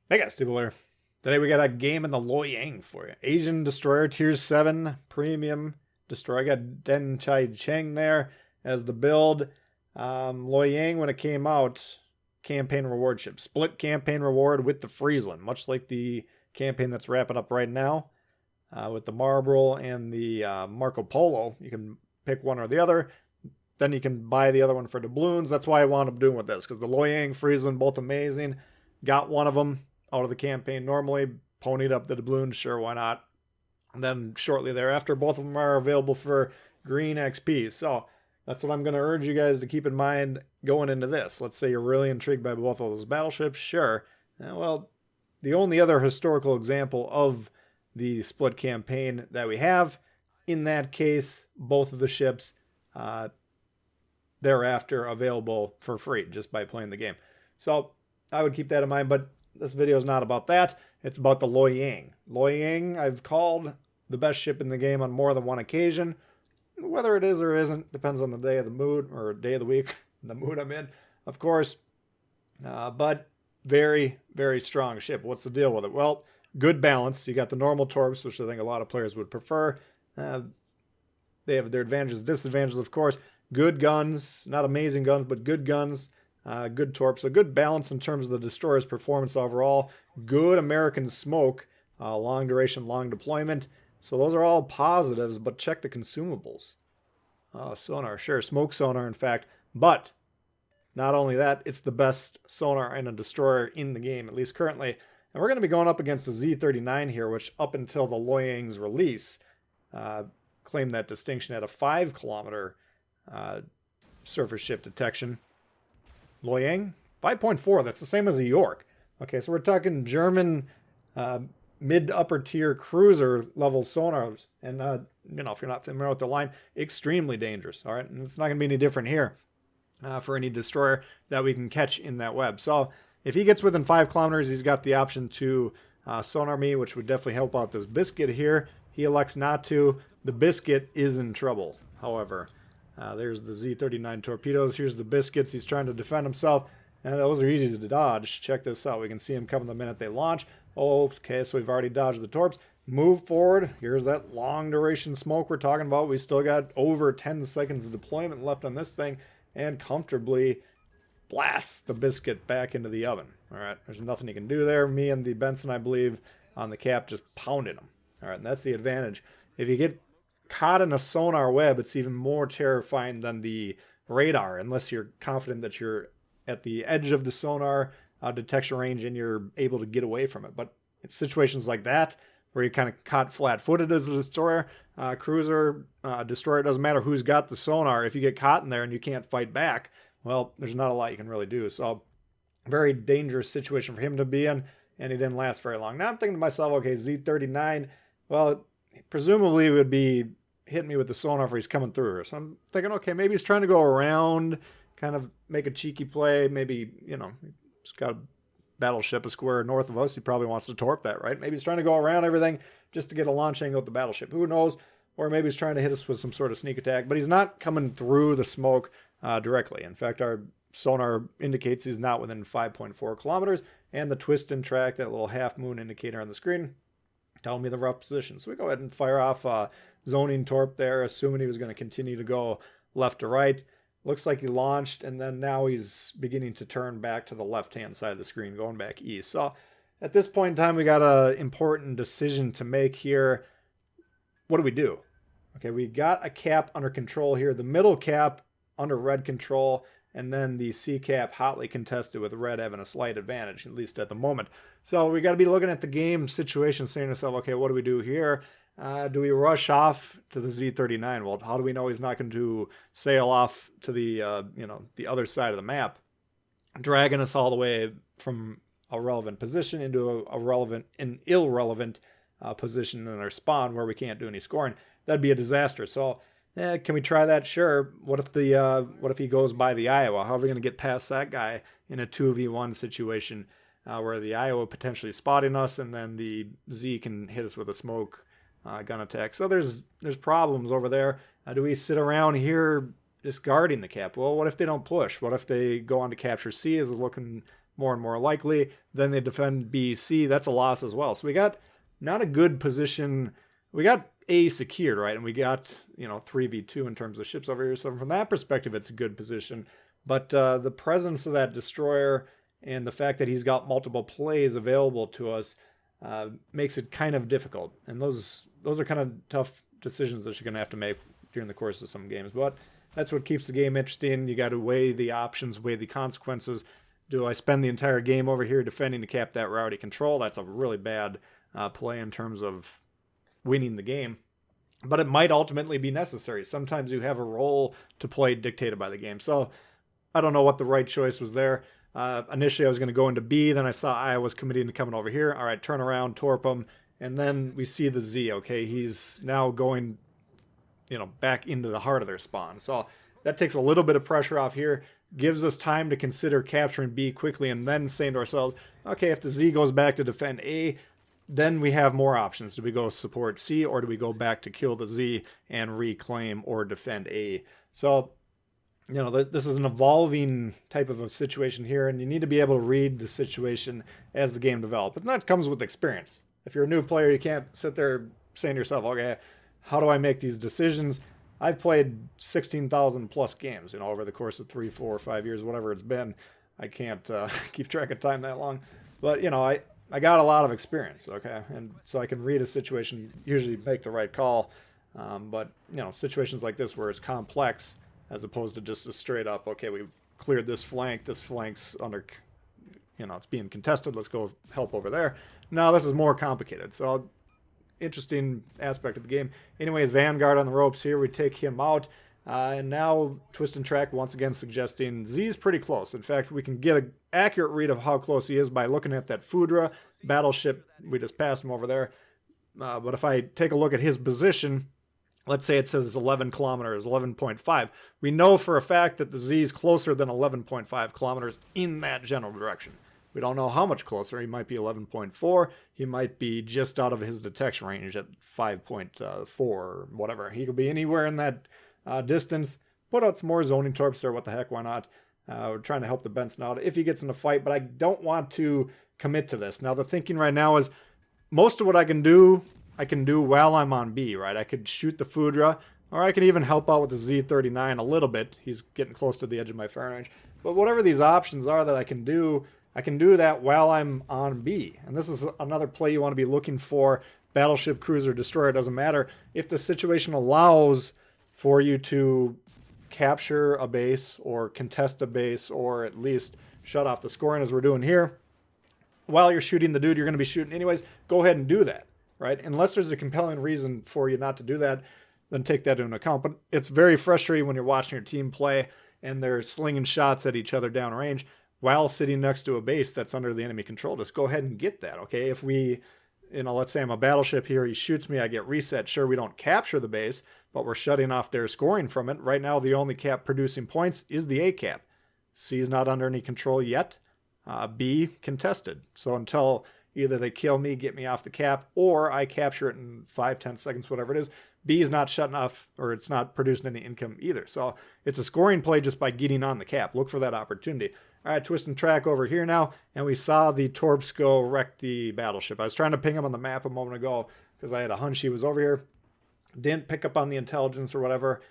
Hey guys, Tbull here. Today we got a game in the Loyang for you. Asian Destroyer Tier 7 Premium Destroyer. I got Den Chai Cheng there as the build. Loyang, when it came out, campaign reward ship. Split campaign reward with the Friesland, much like the campaign that's wrapping up right now with the Marlborough and the Marco Polo. You can pick one or the other. Then you can buy the other one for doubloons. That's why I wound up doing with this, because the Loyang, Friesland, both amazing. Got one of them out of the campaign normally, ponied up the doubloons, sure, why not? And then shortly thereafter, both of them are available for green XP. So that's what I'm going to urge you guys to keep in mind going into this. Let's say you're really intrigued by both of those battleships, sure. Well, the only other historical example of the split campaign that we have, in that case, both of the ships thereafter available for free just by playing the game. So I would keep that in mind, but this video is not about that. It's about the Loyang. Loyang, I've called the best ship in the game on more than one occasion. Whether it is or isn't depends on the day of the mood, or day of the week, the mood I'm in, of course. But very, very strong ship. What's the deal with it? Well, good balance. You got the normal torps, which I think a lot of players would prefer. They have their advantages, disadvantages, of course. Good guns, not amazing guns, but good guns. Good torp, so good balance in terms of the destroyer's performance overall. Good American smoke, long duration, long deployment. So those are all positives, but check the consumables. Sonar, sure, smoke sonar in fact, but not only that, it's the best sonar in a destroyer in the game, at least currently. And we're going to be going up against the Z39 here, which up until the Loyang's release, claimed that distinction at a 5-kilometer surface ship detection. Loyang, 5.4. That's the same as a York. Okay, so we're talking German mid-upper tier cruiser level sonars. And, if you're not familiar with the line, extremely dangerous. All right, and it's not going to be any different here for any destroyer that we can catch in that web. So if he gets within 5 kilometers, he's got the option to sonar me, which would definitely help out this Biscuit here. He elects not to. The Biscuit is in trouble, however. There's the Z39 torpedoes. Here's the Biscuits. He's trying to defend himself. And those are easy to dodge. Check this out. We can see him coming the minute they launch. Oh, okay, so we've already dodged the torps. Move forward. Here's that long duration smoke we're talking about. We still got over 10 seconds of deployment left on this thing. And comfortably blast the Biscuit back into the oven. All right, there's nothing you can do there. Me and the Benson, I believe, on the cap just pounded him. All right, and that's the advantage. If you get caught in a sonar web, it's even more terrifying than the radar, unless you're confident that you're at the edge of the sonar detection range and you're able to get away from it. But it's situations like that where you're kind of caught flat-footed as a destroyer, cruiser, destroyer, it doesn't matter who's got the sonar. If you get caught in there and you can't fight back, well, there's not a lot you can really do. So very dangerous situation for him to be in, and he didn't last very long. Now I'm thinking to myself, okay, Z39, well, presumably would be hitting me with the sonar if he's coming through. So I'm thinking, okay, maybe he's trying to go around, kind of make a cheeky play. Maybe, he's got a battleship a square north of us. He probably wants to torp that, right? Maybe he's trying to go around everything just to get a launch angle with the battleship. Who knows? Or maybe he's trying to hit us with some sort of sneak attack, but he's not coming through the smoke directly. In fact, our sonar indicates he's not within 5.4 kilometers, and the twist and track, that little half moon indicator on the screen, telling me the rough position. So we go ahead and fire off zoning torp there, assuming he was going to continue to go left to right. Looks like he launched, and then now he's beginning to turn back to the left-hand side of the screen, going back east. So at this point in time, we got an important decision to make here. What do we do? Okay, we got a cap under control here. The middle cap under red control, and then the C cap hotly contested with red having a slight advantage, at least at the moment. So we got to be looking at the game situation, saying to ourselves, okay, what do we do here? Do we rush off to the Z39? Well, how do we know he's not going to sail off to the the other side of the map, dragging us all the way from a relevant position into an irrelevant position in our spawn where we can't do any scoring? That'd be a disaster. So, can we try that? Sure. What if he goes by the Iowa? How are we going to get past that guy in a 2v1 situation where the Iowa potentially spotting us, and then the Z can hit us with a smoke gun attack? So there's problems over there. Do we sit around here just guarding the cap? Well, what if they don't push? What if they go on to capture C, as is looking more and more likely. Then they defend B, C. That's a loss as well. So we got not a good position. We got A secured, right? And we got, 3v2 in terms of ships over here. So from that perspective, it's a good position. But the presence of that destroyer and the fact that he's got multiple plays available to us makes it kind of difficult. And those are kind of tough decisions that you're going to have to make during the course of some games. But that's what keeps the game interesting. You got to weigh the options, weigh the consequences. Do I spend the entire game over here defending to cap that rowdy control? That's a really bad play in terms of winning the game. But it might ultimately be necessary. Sometimes you have a role to play dictated by the game. So I don't know what the right choice was there. Initially, I was going to go into B. Then I saw I was committing to coming over here. All right, turn around, torp him. And then we see the Z. Okay, he's now going, back into the heart of their spawn. So that takes a little bit of pressure off here. Gives us time to consider capturing B quickly and then saying to ourselves, okay, if the Z goes back to defend A, then we have more options. Do we go support C, or do we go back to kill the Z and reclaim or defend A? So, this is an evolving type of a situation here, and you need to be able to read the situation as the game develops. And that comes with experience. If you're a new player, you can't sit there saying to yourself, okay, how do I make these decisions? I've played 16,000 plus games, over the course of 3, 4, 5 years, whatever it's been. I can't keep track of time that long. But, I got a lot of experience, okay? And so I can read a situation, usually make the right call. But, situations like this where it's complex as opposed to just a straight up, okay, we cleared this flank's under, it's being contested, let's go help over there. No, this is more complicated. So interesting aspect of the game. Anyways, Vanguard on the ropes here. We take him out. And now Twist and Track once again suggesting Z's pretty close. In fact, we can get an accurate read of how close he is by looking at that Foudra battleship. We just passed him over there. But if I take a look at his position, let's say it says 11 kilometers, 11.5. We know for a fact that the Z is closer than 11.5 kilometers in that general direction. We don't know how much closer. He might be 11.4. He might be just out of his detection range at 5.4 or whatever. He could be anywhere in that distance. Put out some more zoning torps there. What the heck? Why not? We're trying to help the Benson out if he gets in a fight, but I don't want to commit to this. Now, the thinking right now is most of what I can do while I'm on B, right? I could shoot the Foudra, or I could even help out with the Z39 a little bit. He's getting close to the edge of my firing range. But whatever these options are that I can do that while I'm on B. And this is another play you want to be looking for. Battleship, cruiser, destroyer, doesn't matter. If the situation allows for you to capture a base or contest a base or at least shut off the scoring as we're doing here, while you're shooting the dude you're going to be shooting anyways, go ahead and do that, right? Unless there's a compelling reason for you not to do that, then take that into account. But it's very frustrating when you're watching your team play and they're slinging shots at each other downrange while sitting next to a base that's under the enemy control. Just go ahead and get that, okay? If we, let's say I'm a battleship here, he shoots me, I get reset. Sure, we don't capture the base, but we're shutting off their scoring from it. Right now, the only cap producing points is the A cap. C is not under any control yet. B, contested. So until either they kill me, get me off the cap, or I capture it in 5, 10 seconds, whatever it is, B is not shutting off, or it's not producing any income either. So it's a scoring play just by getting on the cap. Look for that opportunity. All right, Twist and Track over here now, and we saw the Torps go wreck the battleship. I was trying to ping him on the map a moment ago because I had a hunch he was over here. Didn't pick up on the intelligence or whatever.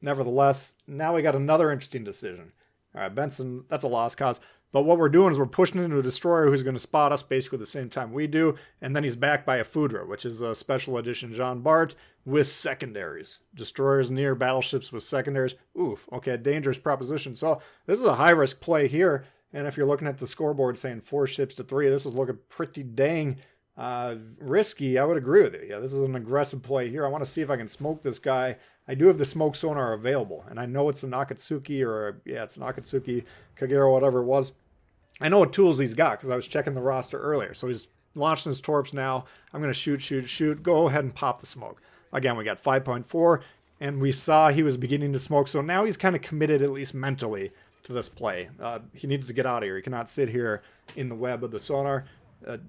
Nevertheless, now we got another interesting decision. All right, Benson, that's a lost cause. But what we're doing is we're pushing into a destroyer who's going to spot us basically the same time we do. And then he's backed by a Foudra, which is a special edition Jean Bart with secondaries. Destroyers near battleships with secondaries. Oof, okay, dangerous proposition. So this is a high-risk play here. And if you're looking at the scoreboard saying 4 ships to 3, this is looking pretty dang risky. I would agree with you. Yeah, this is an aggressive play here. I want to see if I can smoke this guy. I do have the smoke sonar available, and I know it's a Nakatsuki it's a Nakatsuki, Kagero, whatever it was. I know what tools he's got because I was checking the roster earlier. So he's launching his torps now. I'm going to shoot. Go ahead and pop the smoke. Again, we got 5.4, and we saw he was beginning to smoke. So now he's kind of committed, at least mentally, to this play. He needs to get out of here. He cannot sit here in the web of the sonar.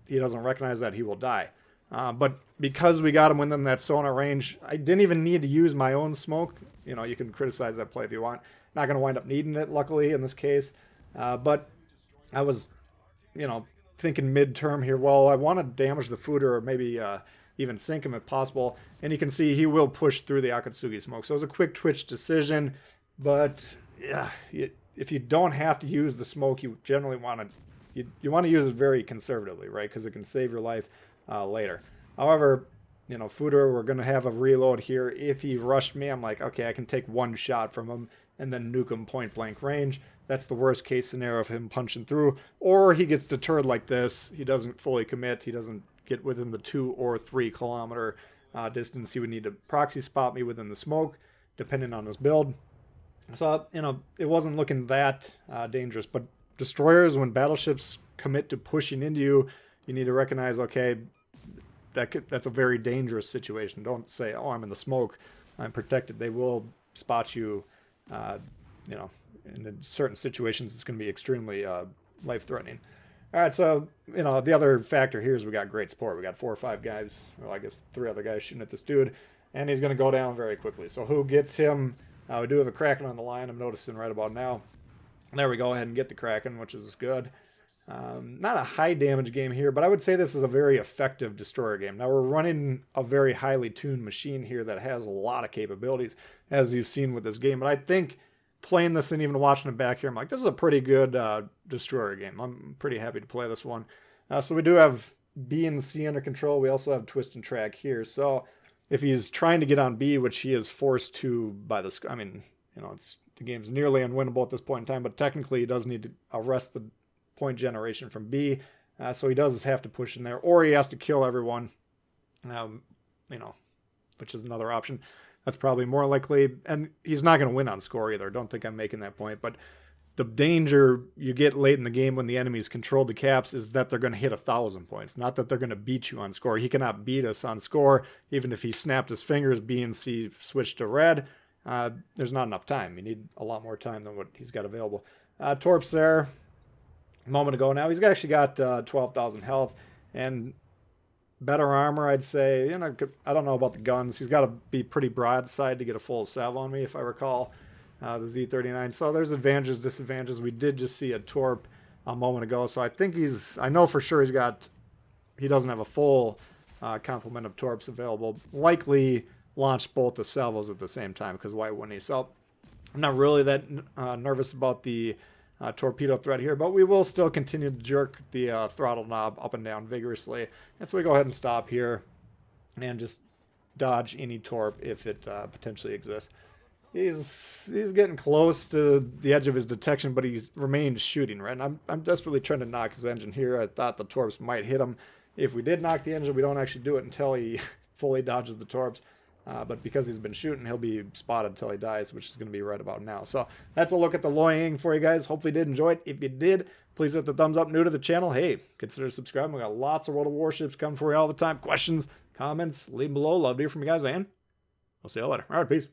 He doesn't recognize that he will die. But because we got him within that sonar range, I didn't even need to use my own smoke. You can criticize that play if you want. Not going to wind up needing it, luckily, in this case. But I was, thinking midterm here. Well, I want to damage the food or maybe even sink him if possible. And you can see he will push through the Akatsuki smoke. So it was a quick twitch decision. But yeah, if you don't have to use the smoke, you generally want to you want to use it very conservatively, right? Because it can save your life later. However, Fooder, we're going to have a reload here. If he rushed me, I'm like, okay, I can take one shot from him and then nuke him point blank range. That's the worst case scenario of him punching through. Or he gets deterred like this. He doesn't fully commit. He doesn't get within the 2 or 3 kilometer distance. He would need to proxy spot me within the smoke, depending on his build. So, it wasn't looking that dangerous. But destroyers, when battleships commit to pushing into you, you need to recognize, okay, that's a very dangerous situation. Don't say, oh, I'm in the smoke, I'm protected. They will spot you, in certain situations, it's going to be extremely life-threatening. All right, so, the other factor here is we got great support. We got 4 or 5 guys, well, I guess 3 other guys shooting at this dude, and he's going to go down very quickly. So who gets him? We do have a Kraken on the line, I'm noticing right about now. There we go, ahead and get the Kraken, which is good. Not a high damage game here, but I would say this is a very effective destroyer game. Now we're running a very highly tuned machine here that has a lot of capabilities, as you've seen with this game. But I think playing this and even watching it back here, I'm like, this is a pretty good destroyer game. I'm pretty happy to play this one. So we do have B and C under control. We also have twist and track here. So if he's trying to get on B, which he is forced to by the, the game's nearly unwinnable at this point in time, but technically he does need to arrest the point generation from B, so he does have to push in there, or he has to kill everyone, which is another option. That's probably more likely, and he's not going to win on score either. Don't think I'm making that point, but the danger you get late in the game when the enemies control the caps is that they're going to hit 1,000 points, not that they're going to beat you on score. He cannot beat us on score, even if he snapped his fingers, B and C switched to red. There's not enough time. You need a lot more time than what he's got available. Torp's there. A moment ago now. He's actually got 12,000 health and better armor, I'd say. I don't know about the guns. He's got to be pretty broadside to get a full salvo on me, if I recall, the Z39. So there's advantages, disadvantages. We did just see a Torp a moment ago, so I think I know for sure he doesn't have a full complement of Torps available. Likely launched both the salvos at the same time, because why wouldn't he? So I'm not really that nervous about the torpedo threat here, but we will still continue to jerk the throttle knob up and down vigorously. And so we go ahead and stop here and just dodge any torp if it potentially exists. He's getting close to the edge of his detection, but he's remained shooting, right? And I'm desperately trying to knock his engine here. I thought the torps might hit him. If we did knock the engine, we don't actually do it until he fully dodges the torps. But because he's been shooting, he'll be spotted until he dies, which is going to be right about now. So that's a look at the Loyang for you guys. Hopefully you did enjoy it. If you did, please hit the thumbs up. New to the channel, hey, consider subscribing. We got lots of World of Warships coming for you all the time. Questions, comments, leave them below. Love to hear from you guys, and I'll see you later. All right, peace.